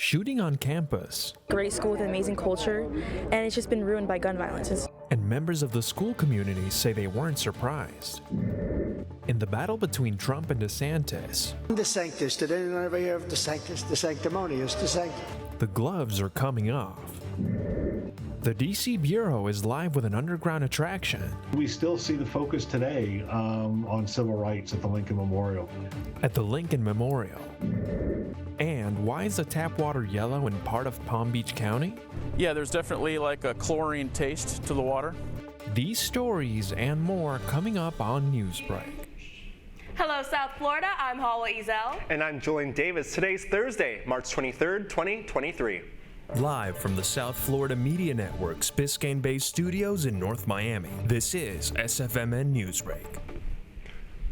Shooting on campus. Great school with an amazing culture, and it's just been ruined by gun violence. And members of the school community say they weren't surprised. In the battle between Trump and DeSantis, DeSantis, did anyone ever hear of DeSantis? The sanctimonious DeSantis. The gloves are coming off. The DC Bureau is live with an underground attraction. We still see the focus today on civil rights at the Lincoln Memorial. At the Lincoln Memorial. And why is the tap water yellow in part of Palm Beach County? Yeah, there's definitely like a chlorine taste to the water. These stories and more coming up on Newsbreak. Hello, South Florida. I'm Hawa Ezel. And I'm Julian Davis. Today's Thursday, March 23rd, 2023. Live from the South Florida Media Network's Biscayne-based studios in North Miami, this is SFMN Newsbreak.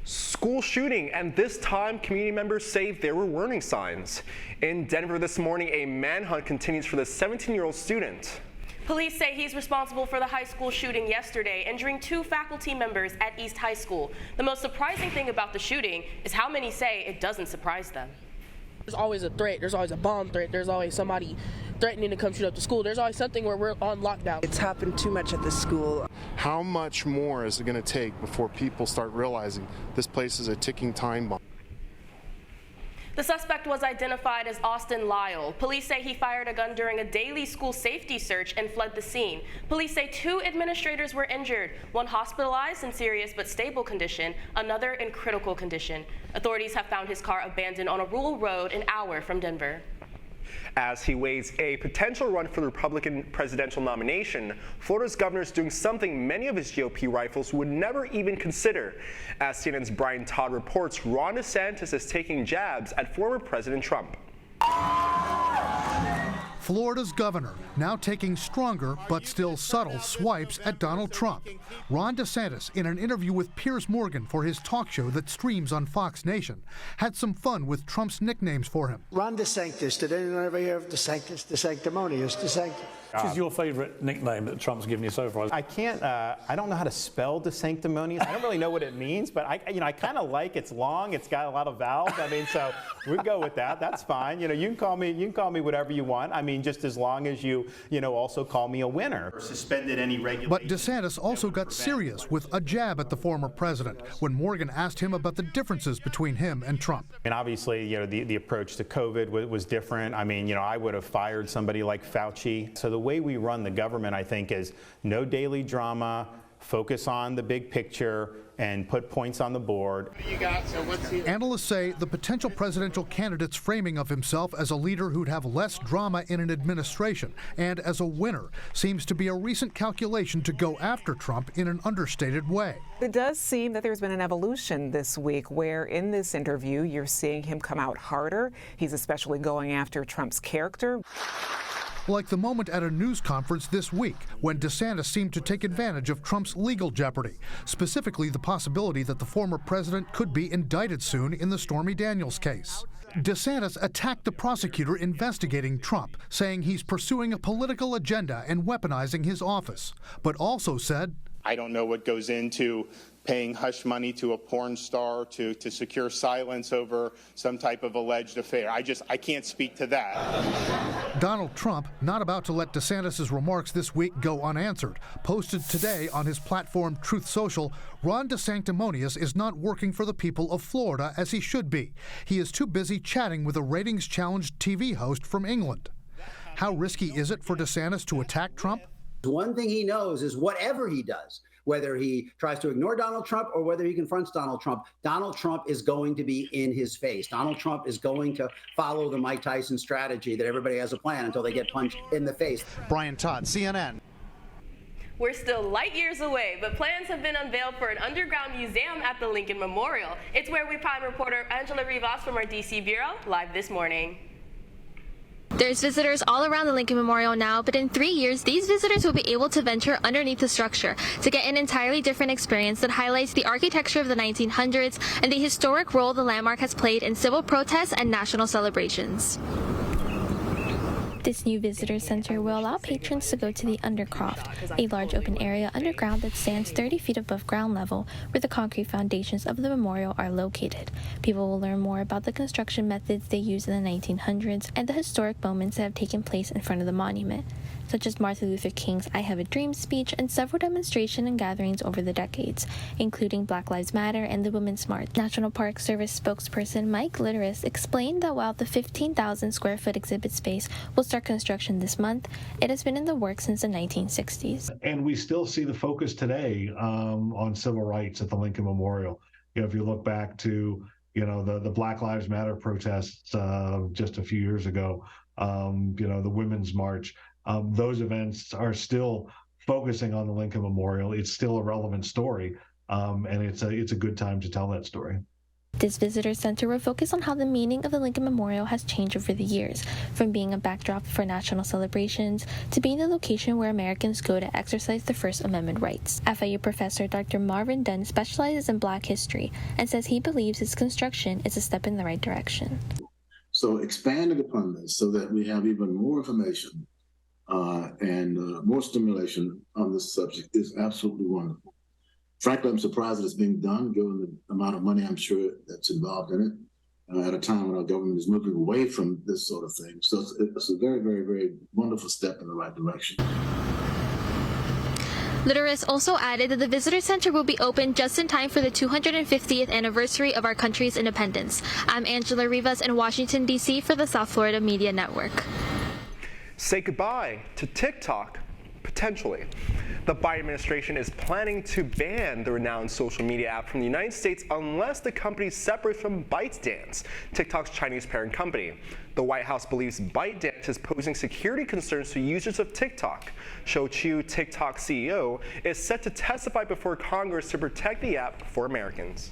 School shooting, and this time community members say there were warning signs. In Denver this morning, a manhunt continues for the 17-year-old student. Police say he's responsible for the high school shooting yesterday, injuring 2 faculty members at East High School. The most surprising thing about the shooting is how many say it doesn't surprise them. There's always a threat. There's always a bomb threat. There's always somebody threatening to come shoot up the school. There's always something where we're on lockdown. It's happened too much at the school. How much more is it going to take before people start realizing this place is a ticking time bomb? The suspect was identified as Austin Lyle. Police say he fired a gun during a daily school safety search and fled the scene. Police say 2 administrators were injured, one hospitalized in serious but stable condition, another in critical condition. Authorities have found his car abandoned on a rural road an hour from Denver. As he weighs a potential run for the Republican presidential nomination, Florida's governor is doing something many of his GOP rivals would never even consider. As CNN's Brian Todd reports, Ron DeSantis is taking jabs at former President Trump. Florida's governor now taking stronger but still subtle swipes at Donald Trump. Ron DeSantis, in an interview with Piers Morgan for his talk show that streams on Fox Nation, had some fun with Trump's nicknames for him. Ron DeSantis, did anyone ever hear of DeSantis? The sanctimonious DeSantis. Which is your favorite nickname that Trump's given you so far? I don't know how to spell DeSanctimonious. I don't really know what it means, but I kind of like it's long. It's got a lot of vowels. I mean, so we go with that. That's fine. You can call me whatever you want. I mean, just as long as you also call me a winner. Suspended any regulation. But DeSantis also got serious with a jab at the former president when Morgan asked him about the differences between him and Trump. And obviously, the approach to COVID was different. I mean, I would have fired somebody like Fauci. So the way we run the government, I think, is no daily drama, focus on the big picture, and put points on the board. Analysts say the potential presidential candidate's framing of himself as a leader who'd have less drama in an administration and as a winner seems to be a recent calculation to go after Trump in an understated way. It does seem that there's been an evolution this week where in this interview you're seeing him come out harder. He's especially going after Trump's character. Like the moment at a news conference this week when DeSantis seemed to take advantage of Trump's legal jeopardy, specifically the possibility that the former president could be indicted soon in the Stormy Daniels case. DeSantis attacked the prosecutor investigating Trump, saying he's pursuing a political agenda and weaponizing his office, but also said, I don't know what goes into paying hush money to a porn star to secure silence over some type of alleged affair. I can't speak to that. Donald Trump, not about to let DeSantis' remarks this week go unanswered, posted today on his platform Truth Social, Ron DeSanctimonious is not working for the people of Florida as he should be. He is too busy chatting with a ratings-challenged TV host from England. How risky is it for DeSantis to attack Trump? One thing he knows is whatever he does, whether he tries to ignore Donald Trump or whether he confronts Donald Trump is going to be in his face. Donald Trump is going to follow the Mike Tyson strategy that everybody has a plan until they get punched in the face. Brian Todd, CNN. We're still light years away, but plans have been unveiled for an underground museum at the Lincoln Memorial. It's where we find reporter Angela Rivas from our DC Bureau live this morning. There's visitors all around the Lincoln Memorial now, but in 3 years, these visitors will be able to venture underneath the structure to get an entirely different experience that highlights the architecture of the 1900s and the historic role the landmark has played in civil protests and national celebrations. This new visitor center will allow patrons to go to the Undercroft, a large open area underground that stands 30 feet above ground level, where the concrete foundations of the memorial are located. People will learn more about the construction methods they used in the 1900s and the historic moments that have taken place in front of the monument, such as Martin Luther King's I Have a Dream speech and several demonstrations and gatherings over the decades, including Black Lives Matter and the Women's March. National Park Service spokesperson Mike Litteris explained that while the 15,000 square foot exhibit space will start construction this month, it has been in the works since the 1960s. And we still see the focus today on civil rights at the Lincoln Memorial. If you look back to the Black Lives Matter protests just a few years ago, the Women's March. Those events are still focusing on the Lincoln Memorial. It's still a relevant story, and it's a good time to tell that story. This visitor center will focus on how the meaning of the Lincoln Memorial has changed over the years, from being a backdrop for national celebrations to being the location where Americans go to exercise their First Amendment rights. FIU professor Dr. Marvin Dunn specializes in Black history and says he believes its construction is a step in the right direction. So expanding upon this so that we have even more information and more stimulation on this subject is absolutely wonderful. Frankly, I'm surprised that it's being done, given the amount of money I'm sure that's involved in it, at a time when our government is moving away from this sort of thing. So it's a very, very, very wonderful step in the right direction. Litteris also added that the visitor center will be open just in time for the 250th anniversary of our country's independence. I'm Angela Rivas in Washington, D.C. for the South Florida Media Network. Say goodbye to TikTok, potentially. The Biden administration is planning to ban the renowned social media app from the United States unless the company separates from ByteDance, TikTok's Chinese parent company. The White House believes ByteDance is posing security concerns to users of TikTok. Shou Chew, TikTok CEO, is set to testify before Congress to protect the app for Americans.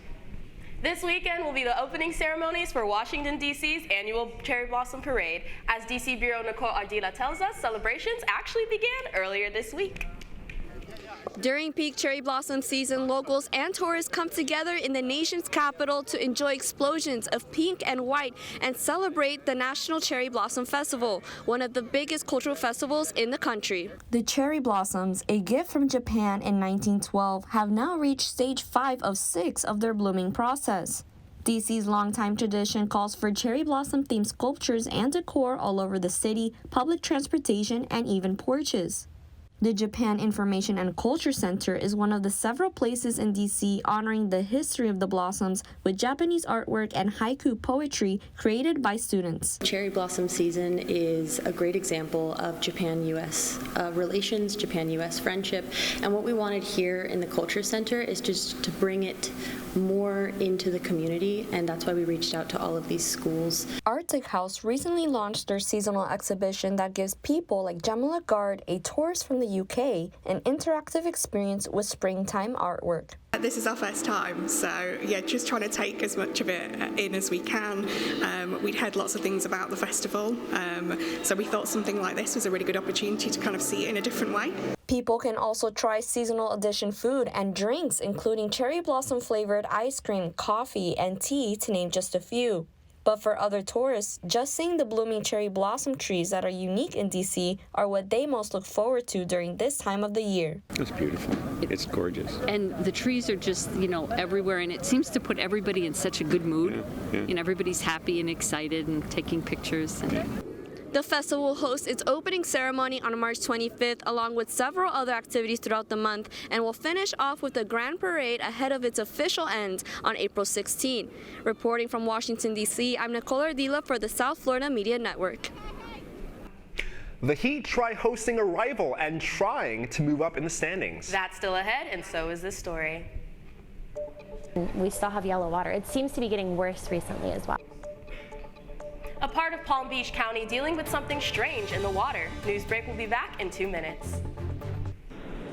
This weekend will be the opening ceremonies for Washington, D.C.'s annual Cherry Blossom Parade. As D.C. Bureau Nicole Ardila tells us, celebrations actually began earlier this week. During peak cherry blossom season, locals and tourists come together in the nation's capital to enjoy explosions of pink and white and celebrate the National Cherry Blossom Festival, one of the biggest cultural festivals in the country. The cherry blossoms, a gift from Japan in 1912, have now reached stage 5 of 6 of their blooming process. DC's longtime tradition calls for cherry blossom-themed sculptures and decor all over the city, public transportation, and even porches. The Japan Information and Culture Center is one of the several places in D.C. honoring the history of the blossoms with Japanese artwork and haiku poetry created by students. Cherry blossom season is a great example of Japan-U.S. Relations, Japan-U.S. friendship, and what we wanted here in the Culture Center is just to bring it more into the community, and that's why we reached out to all of these schools. Arctic House recently launched their seasonal exhibition that gives people like Gemma Lagarde, a tourist from the UK, an interactive experience with springtime artwork. This is our first time, so yeah, just trying to take as much of it in as we can. We'd heard lots of things about the festival, so we thought something like this was a really good opportunity to kind of see it in a different way. People can also try seasonal edition food and drinks, including cherry blossom flavored ice cream, coffee, and tea, to name just a few. But for other tourists, just seeing the blooming cherry blossom trees that are unique in DC are what they most look forward to during this time of the year. It's beautiful. It's gorgeous. And the trees are just, everywhere, and it seems to put everybody in such a good mood. Yeah. And everybody's happy and excited and taking pictures. The festival will host its opening ceremony on March 25th, along with several other activities throughout the month, and will finish off with a grand parade ahead of its official end on April 16. Reporting from Washington, D.C., I'm Nicole Ardila for the South Florida Media Network. The Heat try hosting a rival and trying to move up in the standings. That's still ahead, and so is this story. We still have yellow water. It seems to be getting worse recently as well. A part of Palm Beach County dealing with something strange in the water. Newsbreak will be back in 2 minutes.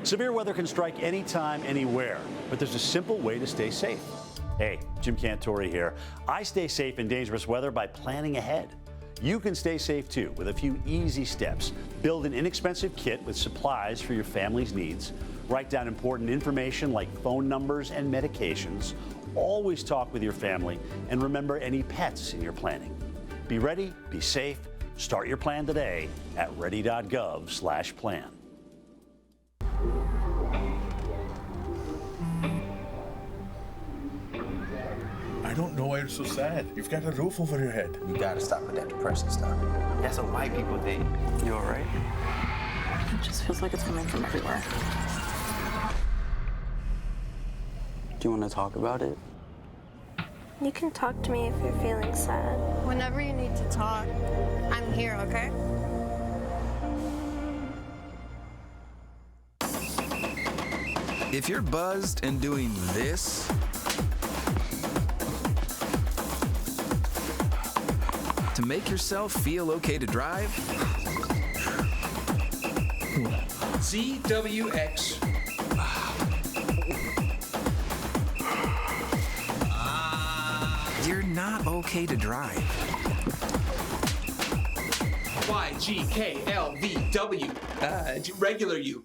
Severe weather can strike anytime, anywhere, but there's a simple way to stay safe. Hey, Jim Cantore here. I stay safe in dangerous weather by planning ahead. You can stay safe too with a few easy steps. Build an inexpensive kit with supplies for your family's needs. Write down important information like phone numbers and medications. Always talk with your family, and remember any pets in your planning. Be ready, be safe, Start your plan today at ready.gov/plan. I don't know why you're so sad. You've got a roof over your head. You gotta stop with that depressing stuff. That's what white people think. You all right? It just feels like it's coming from everywhere. Do you want to talk about it? You can talk to me if you're feeling sad. Whenever you need to talk, I'm here, okay? If you're buzzed and doing this, to make yourself feel okay to drive, ZWX. you're not okay to drive. YGKLVW. Regular you.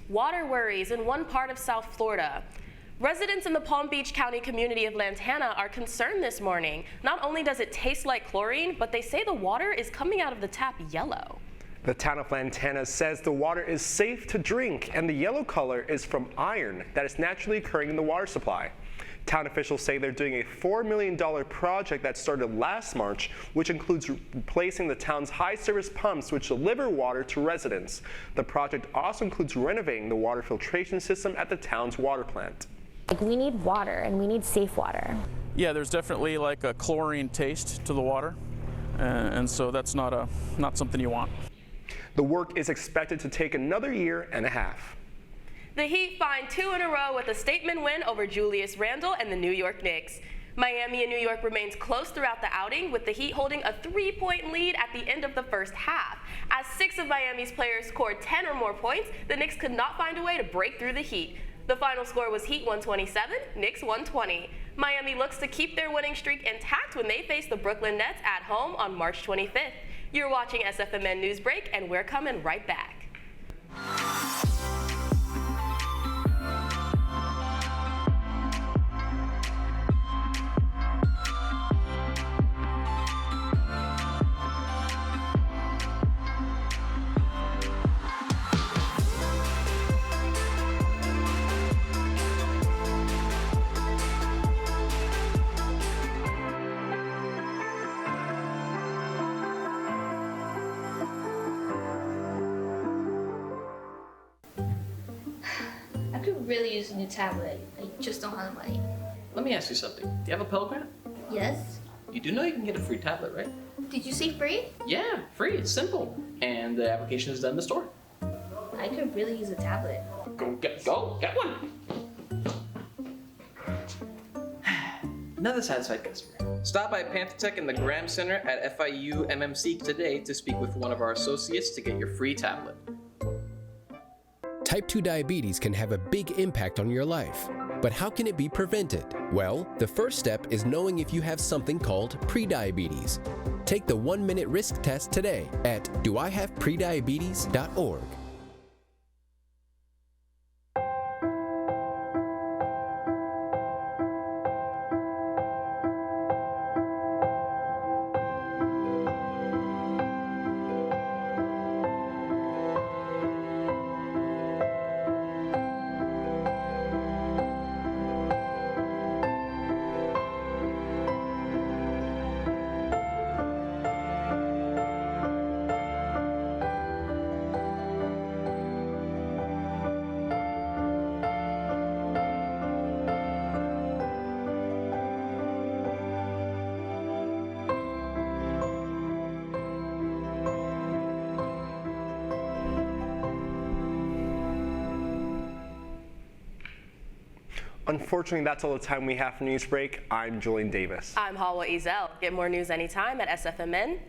Water worries in one part of South Florida. Residents in the Palm Beach County community of Lantana are concerned this morning. Not only does it taste like chlorine, but they say the water is coming out of the tap yellow. The town of Lantana says the water is safe to drink and the yellow color is from iron that is naturally occurring in the water supply. Town officials say they're doing a $4 million project that started last March, which includes replacing the town's high-service pumps which deliver water to residents. The project also includes renovating the water filtration system at the town's water plant. We need water, and we need safe water. Yeah, there's definitely like a chlorine taste to the water, and so that's not something you want. The work is expected to take another year and a half. The Heat find 2 in a row with a statement win over Julius Randle and the New York Knicks. Miami and New York remains close throughout the outing, with the Heat holding a 3-point lead at the end of the first half. As 6 of Miami's players scored 10 or more points, the Knicks could not find a way to break through the Heat. The final score was Heat 127, Knicks 120. Miami looks to keep their winning streak intact when they face the Brooklyn Nets at home on March 25th. You're watching SFMN Newsbreak, and we're coming right back. I could really use a new tablet. I just don't have the money. Let me ask you something. Do you have a Pell Grant? Yes? You do know you can get a free tablet, right? Did you say free? Yeah, free. It's simple. And the application is done in the store. I could really use a tablet. Go get one. Another satisfied customer. Stop by Panthertech in the Graham Center at FIU MMC today to speak with one of our associates to get your free tablet. Type 2 diabetes can have a big impact on your life. But how can it be prevented? Well, the first step is knowing if you have something called prediabetes. Take the 1-minute risk test today at doihaveprediabetes.org. Unfortunately, that's all the time we have for Newsbreak. I'm Julian Davis. I'm Halwa Ezel. Get more news anytime at sfmn.fiu.edu.